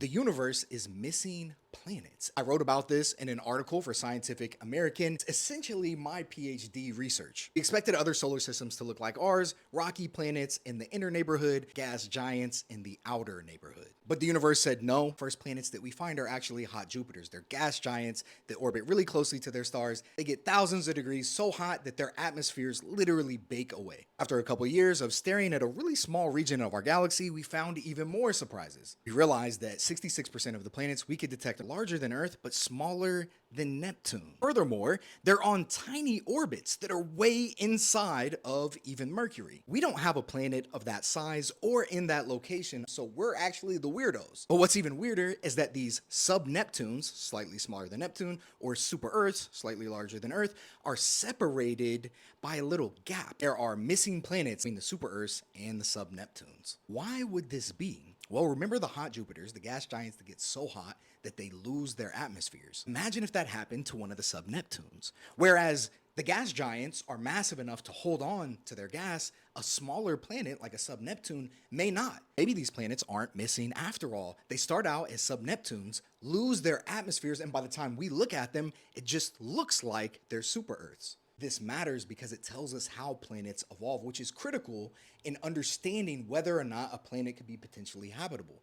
The universe is missing planets. I wrote about this in an article for Scientific American. It's essentially my PhD research. We expected other solar systems to look like ours, rocky planets in the inner neighborhood, gas giants in the outer neighborhood. But the universe said no. First planets that we find are actually hot Jupiters. They're gas giants that orbit really closely to their stars. They get thousands of degrees so hot that their atmospheres literally bake away. After a couple years of staring at a really small region of our galaxy, we found even more surprises. We realized that 66% of the planets we could detect are larger than Earth, but smaller than Neptune. Furthermore, they're on tiny orbits that are way inside of even Mercury. We don't have a planet of that size or in that location, so we're actually the weirdos. But what's even weirder is that these sub-Neptunes, slightly smaller than Neptune, or super-Earths, slightly larger than Earth, are separated by a little gap. There are missing planets between the super-Earths and the sub-Neptunes. Why would this be? Well, remember the hot Jupiters, the gas giants that get so hot that they lose their atmospheres. Imagine if that happened to one of the sub-Neptunes. Whereas the gas giants are massive enough to hold on to their gas, a smaller planet like a sub-Neptune may not. Maybe these planets aren't missing after all. They start out as sub-Neptunes, lose their atmospheres, and by the time we look at them, it just looks like they're super-Earths. This matters because it tells us how planets evolve, which is critical in understanding whether or not a planet could be potentially habitable.